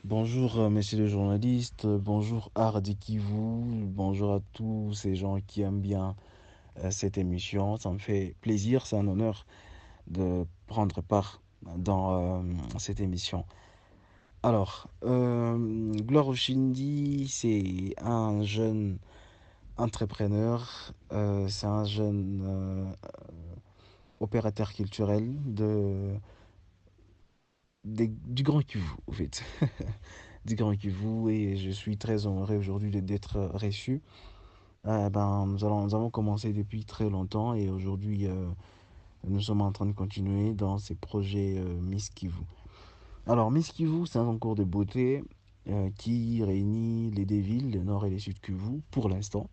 Bonjour, messieurs les journalistes, bonjour Hardy Kivu, bonjour à tous ces gens qui aiment bien cette émission. Ça me fait plaisir, c'est un honneur de prendre part dans cette émission. Alors, Gloire Oshindi, c'est un jeune entrepreneur, c'est un jeune opérateur culturel du Grand Kivu, au fait. Du Grand Kivu, et je suis très honoré aujourd'hui d'être reçu. Nous avons commencé depuis très longtemps et aujourd'hui, nous sommes en train de continuer dans ces projets Miss Kivu. Alors, Miss Kivu, c'est un concours de beauté qui réunit les deux villes, le nord et le sud Kivu, pour l'instant.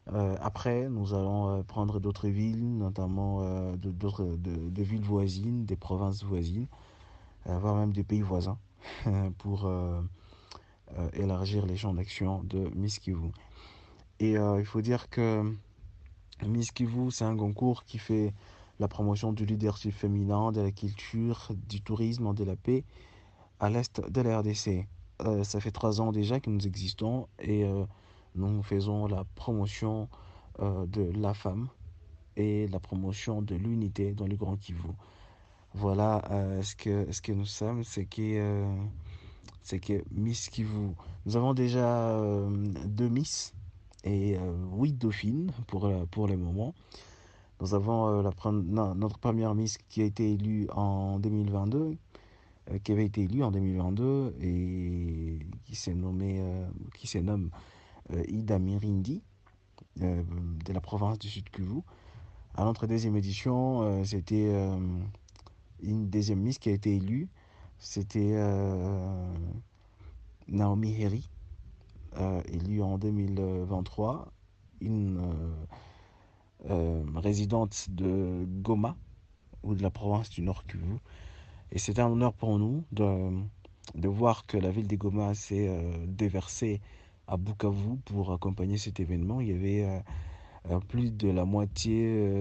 Après, nous allons prendre d'autres villes, notamment de villes voisines, des provinces voisines, voire même des pays voisins, pour élargir les champs d'action de Miss Kivu. Et il faut dire que Miss Kivu, c'est un concours qui fait la promotion du leadership féminin, de la culture, du tourisme, de la paix à l'est de la RDC. Ça fait 3 ans déjà que nous existons et nous faisons la promotion de la femme et la promotion de l'unité dans le Grand Kivu. Voilà ce que nous sommes, c'est que Miss Kivu, nous avons déjà 2 Miss et 8 dauphines pour le moment. Nous avons non, notre première Miss qui a été élue en 2022, qui avait été élue en 2022 et qui se nomme Ida Mirindi euh, de la province du Sud Kivu. À notre deuxième édition, c'était une deuxième Miss qui a été élue. C'était Naomi Heri, élue en 2023, une résidente de Goma ou de la province du Nord Kivu. Et c'est un honneur pour nous de voir que la ville de Goma s'est déversée à Bukavu pour accompagner cet événement. Il y avait plus de la moitié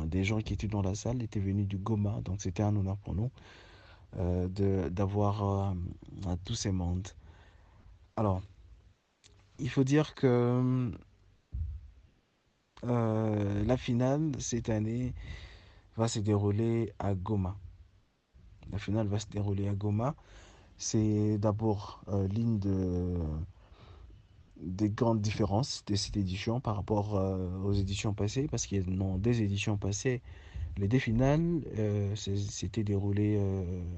des gens qui étaient dans la salle étaient venus du Goma. Donc c'était un honneur pour nous d'avoir tous ces mondes. Alors, il faut dire que la finale cette année va se dérouler à Goma. La finale va se dérouler à Goma. C'est d'abord des grandes différences de cette édition par rapport aux éditions passées, parce qu'il y a non, des éditions passées, les deux finales s'étaient déroulées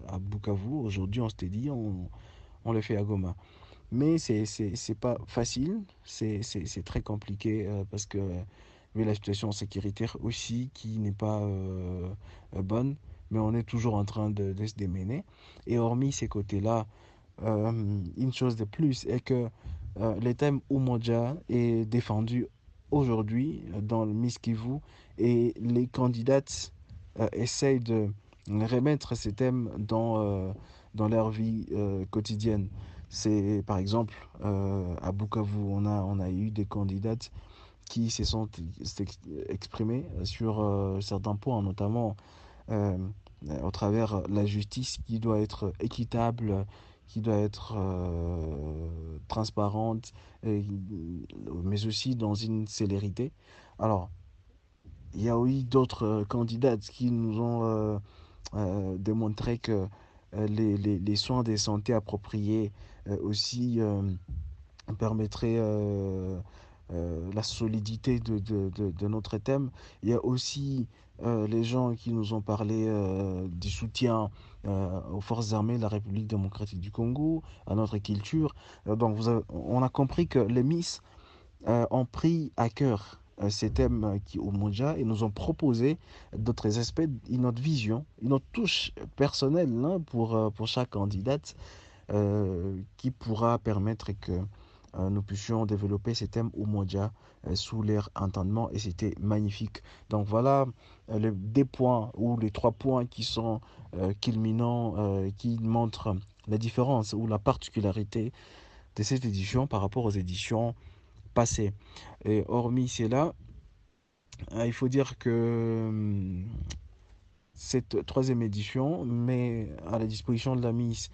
à Bukavu. Aujourd'hui, on s'était dit, on le fait à Goma. Mais c'est pas facile, c'est très compliqué parce que vu la situation sécuritaire aussi qui n'est pas bonne, mais on est toujours en train de se démener. Et hormis ces côtés-là, une chose de plus est que le thème Umoja est défendu aujourd'hui dans le Miss Kivu et les candidates essayent de remettre ces thèmes dans leur vie quotidienne. C'est par exemple à Bukavu, on a eu des candidates qui se sont exprimées sur certains points, notamment euh, au travers la justice qui doit être équitable, qui doit être transparente, et- mais aussi dans une célérité. Alors, il y a eu d'autres candidates qui nous ont démontré que les soins de santé appropriés aussi permettraient la solidité de notre thème. Il y a aussi les gens qui nous ont parlé du soutien aux forces armées de la République démocratique du Congo, à notre culture. Donc on a compris que les Miss ont pris à cœur ces thèmes qui au Mondia et nous ont proposé d'autres aspects, une autre vision, une autre touche personnelle hein, pour chaque candidate qui pourra permettre que nous puissions développer ces thèmes au Mondia sous leur entendement et c'était magnifique. Donc voilà les des points ou les 3 points qui sont culminants, qui montrent la différence ou la particularité de cette édition par rapport aux éditions passées. Et hormis cela, il faut dire que cette troisième édition met à la disposition de la Miss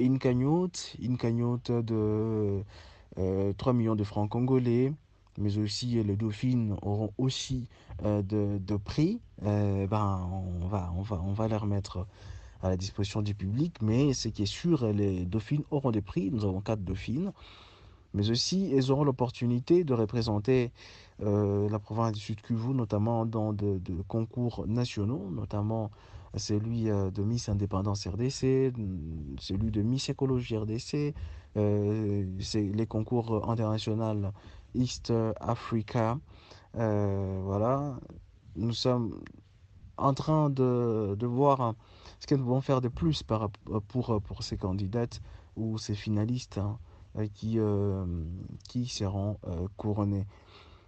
une cagnotte de 3 millions de francs congolais, mais aussi les dauphines auront aussi de prix. Ben, on va les remettre à la disposition du public, mais ce qui est sûr, les dauphines auront des prix. Nous avons 4 dauphines, mais aussi elles auront l'opportunité de représenter la province du Sud Kivu, notamment dans de concours nationaux, notamment celui de Miss Indépendance RDC, celui de Miss Écologie RDC, c'est les concours internationaux East Africa. Voilà, nous sommes en train de voir ce qu'elles vont faire de plus pour ces candidates ou ces finalistes, hein, euh, qui, euh, qui seront couronnés.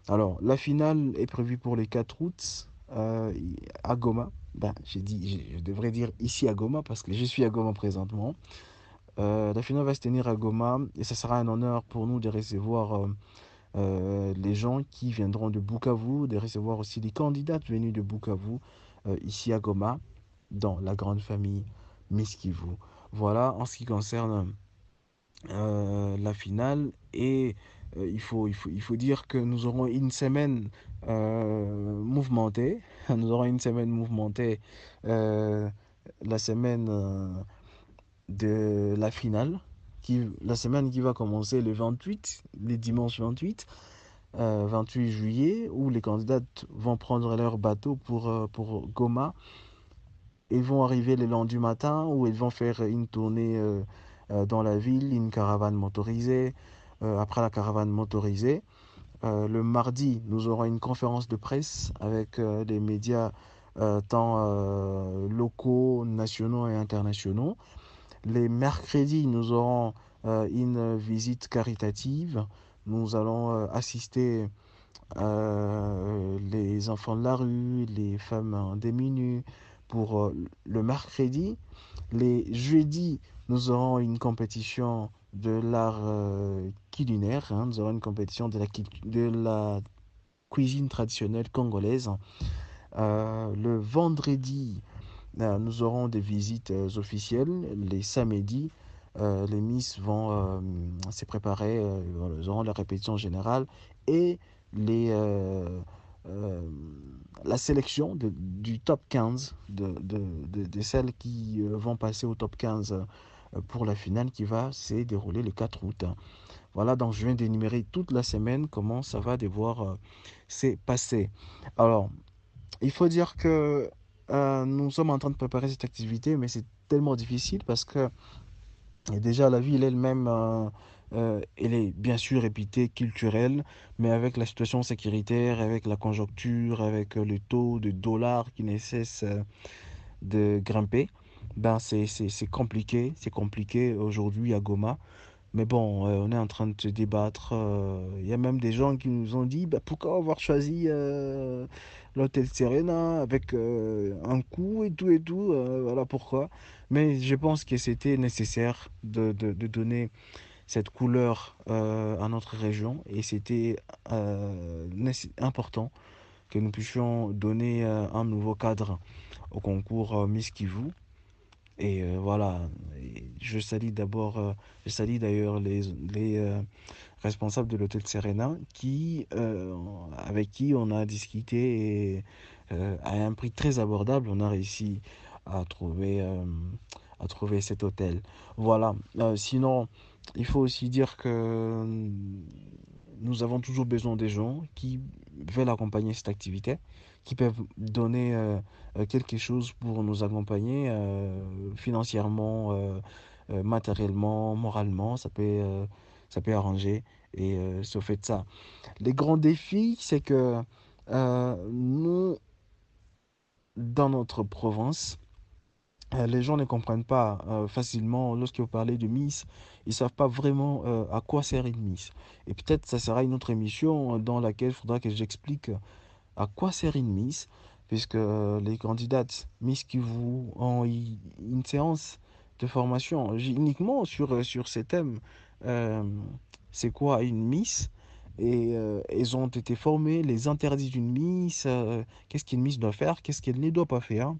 Alors, la finale est prévue pour le 4 août à Goma. Ben, je devrais dire ici à Goma parce que je suis à Goma présentement. La finale va se tenir à Goma et ce sera un honneur pour nous de recevoir les gens qui viendront de Bukavu, de recevoir aussi les candidates venus de Bukavu ici à Goma, dans la grande famille Miss Kivu. Voilà en ce qui concerne la finale. Et il faut dire que nous aurons une semaine mouvementée. Nous aurons une semaine mouvementée euh, la semaine de la finale. La semaine qui va commencer le 28, les dimanches 28 juillet, où les candidates vont prendre leur bateau pour Goma. Ils vont arriver le lundi matin, où ils vont faire une tournée dans la ville, une caravane motorisée. Après la caravane motorisée, le mardi, nous aurons une conférence de presse avec des médias tant locaux, nationaux et internationaux. Les mercredis, nous aurons une visite caritative. Nous allons assister les enfants de la rue, les femmes démunies pour le mercredi. Les jeudis, nous aurons une compétition de l'art culinaire, hein. Nous aurons une compétition de la cuisine traditionnelle congolaise. Le vendredi, nous aurons des visites officielles. Les samedis, les Miss vont se préparer, voilà, ils auront la répétition générale et les, euh, la sélection du top 15 de celles qui vont passer au top 15 pour la finale qui va se dérouler le 4 août. Voilà, donc je viens d'énumérer toute la semaine comment ça va devoir se passer. Alors, il faut dire que nous sommes en train de préparer cette activité, mais c'est tellement difficile parce que déjà la ville elle-même, elle est bien sûr réputée culturelle, mais avec la situation sécuritaire, avec la conjoncture, avec le taux de dollar qui ne cesse de grimper, ben c'est compliqué aujourd'hui à Goma. Mais bon, on est en train de se débattre. Il y a même des gens qui nous ont dit bah, pourquoi avoir choisi l'hôtel Serena avec un coût et tout. Voilà pourquoi. Mais je pense que c'était nécessaire de donner cette couleur à notre région et c'était important que nous puissions donner un nouveau cadre au concours Miss Kivu. Et voilà, et je salue d'ailleurs les responsables de l'hôtel Serena avec qui on a discuté et à un prix très abordable, on a réussi à à trouver cet hôtel. Voilà. Sinon, il faut aussi dire que nous avons toujours besoin des gens qui veulent accompagner cette activité, qui peuvent donner quelque chose pour nous accompagner financièrement, matériellement, moralement, ça peut arranger. Et c'est au fait de ça. Les grands défis, c'est que nous, dans notre province, les gens ne comprennent pas facilement lorsque vous parlez de Miss, ils ne savent pas vraiment à quoi sert une Miss. Et peut-être ça sera une autre émission dans laquelle il faudra que j'explique à quoi sert une Miss, puisque les candidates Miss qui vous ont une séance de formation uniquement sur ces thèmes. euh, c'est quoi une Miss? Et elles ont été formées, les interdits d'une Miss, qu'est-ce qu'une Miss doit faire, qu'est-ce qu'elle ne doit pas faire.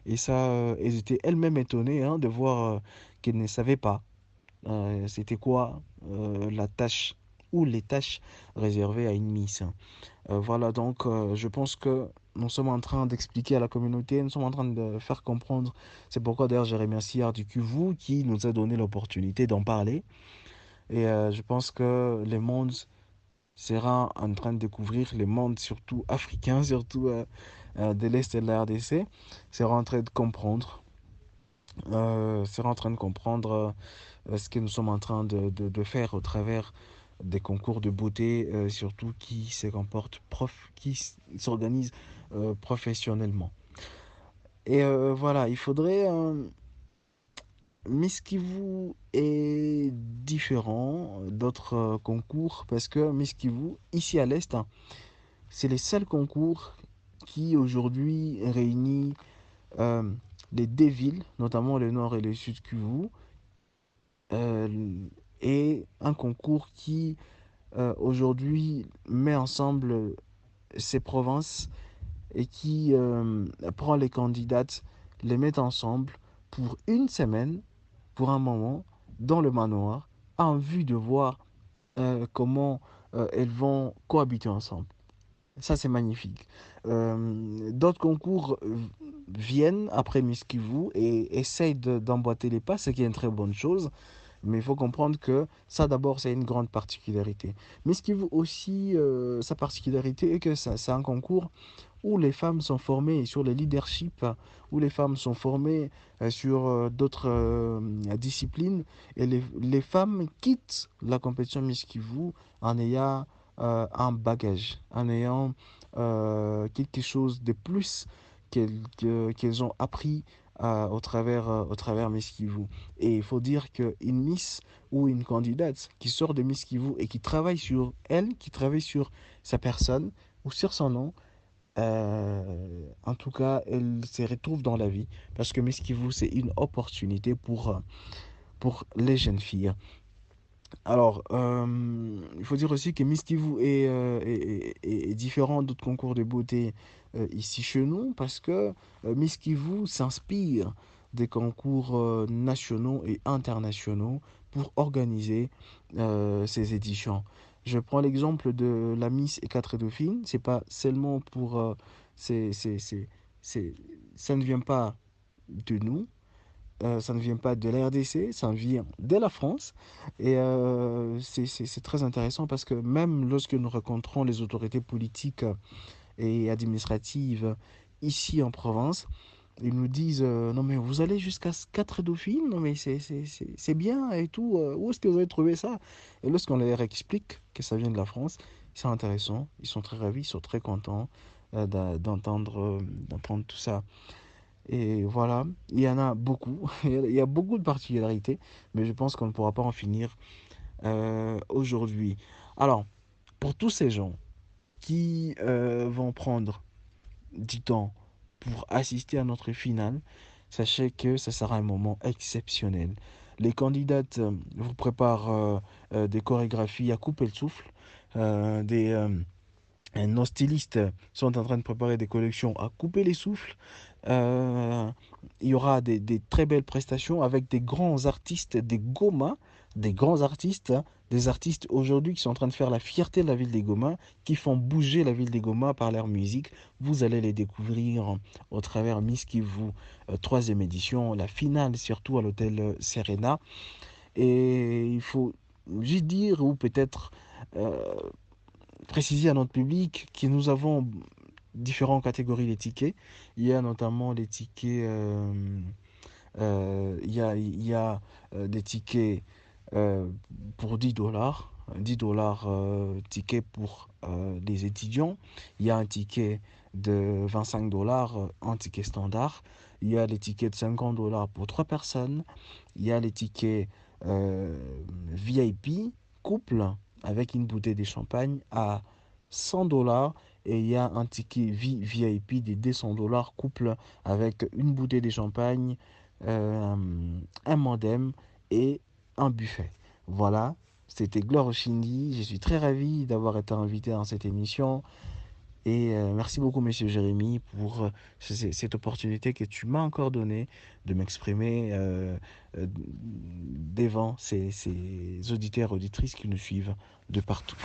Et ça, elles étaient elles-mêmes étonnées hein, de voir qu'elles ne savaient pas. c'était quoi la tâche ou les tâches réservées à une Miss. Voilà, donc je pense que nous sommes en train d'expliquer à la communauté, nous sommes en train de faire comprendre. C'est pourquoi d'ailleurs j'ai remercié Arducuvu qui nous a donné l'opportunité d'en parler. Et je pense que le monde sera en train de découvrir, le monde surtout africain, surtout de l'Est et de la RDC, sera en train de comprendre, sera en train de comprendre ce que nous sommes en train de faire au travers des concours de beauté, surtout qui s'organisent professionnellement. Et voilà, il faudrait... Miss Kivu est différent d'autres concours parce que Miss Kivu, ici à l'Est, hein, c'est les seuls concours qui aujourd'hui réunit euh, les deux villes, notamment le Nord et le Sud Kivu, euh, et un concours qui aujourd'hui met ensemble ces provinces et qui prend les candidates, les met ensemble pour une semaine, pour un moment, dans le manoir, en vue de voir comment elles vont cohabiter ensemble. Ça, c'est magnifique. D'autres concours viennent après Miss Kivu et essayent d'emboîter les pas, ce qui est une très bonne chose. Mais il faut comprendre que ça, d'abord, c'est une grande particularité. Mais ce qui veut aussi, sa particularité est que c'est un concours où les femmes sont formées sur le leadership, où les femmes sont formées sur d'autres disciplines. Et les femmes quittent la compétition Miss Kivu en ayant un bagage, en ayant quelque chose de plus qu'elles ont appris au travers Miss Kivu. Et il faut dire qu'une Miss ou une candidate qui sort de Miss Kivu et qui travaille sur elle, qui travaille sur sa personne ou sur son nom, en tout cas, elle se retrouve dans la vie. Parce que Miss Kivu, c'est une opportunité pour les jeunes filles. Alors, il faut dire aussi que Miss Kivu est différent d'autres concours de beauté ici chez nous parce que Miss Kivu s'inspire des concours nationaux et internationaux pour organiser ces éditions. Je prends l'exemple de la Miss et quatre Dauphines. C'est pas seulement pour... c'est- ça ne vient pas de nous, ça ne vient pas de la RDC, ça vient de la France. Et c'est très intéressant parce que même lorsque nous rencontrons les autorités politiques et administratives ici en province, ils nous disent non mais vous allez jusqu'à 4 dauphines, non mais c'est bien et tout, où est-ce que vous avez trouvé ça? Et lorsqu'on leur explique que ça vient de la France, c'est intéressant, ils sont très ravis, ils sont très contents d'entendre tout ça. Et voilà, il y en a beaucoup, il y a beaucoup de particularités, mais je pense qu'on ne pourra pas en finir aujourd'hui. Alors, pour tous ces gens qui vont prendre du temps pour assister à notre finale, sachez que ça sera un moment exceptionnel. Les candidates vous préparent des chorégraphies à couper le souffle, nos stylistes sont en train de préparer des collections à couper les souffles. Euh, il y aura des très belles prestations avec des grands artistes, des Goma, des grands artistes, hein, des artistes aujourd'hui qui sont en train de faire la fierté de la ville des Goma, qui font bouger la ville des Goma par leur musique. Vous allez les découvrir au travers Miss Kivu, troisième édition, la finale surtout à l'hôtel Serena. Et il faut juste dire, ou peut-être euh, préciser à notre public que nous avons différentes catégories de tickets. Il y a notamment les tickets, il y a des tickets euh, pour 10 dollars, 10 dollars ticket pour les étudiants. Il y a un ticket de 25 dollars en ticket standard. Il y a les tickets de 50 dollars pour 3 personnes. Il y a les tickets euh, VIP, couple, avec une bouteille de champagne à 100 dollars. Et il y a un ticket VIP de 200 dollars, couple, avec une bouteille de champagne, euh, un modem et un buffet. Voilà, c'était Gloire Oshindi. Je suis très ravi d'avoir été invité dans cette émission. Et merci beaucoup, monsieur Jérémy, pour cette opportunité que tu m'as encore donnée de m'exprimer devant ces auditeurs et auditrices qui nous suivent de partout.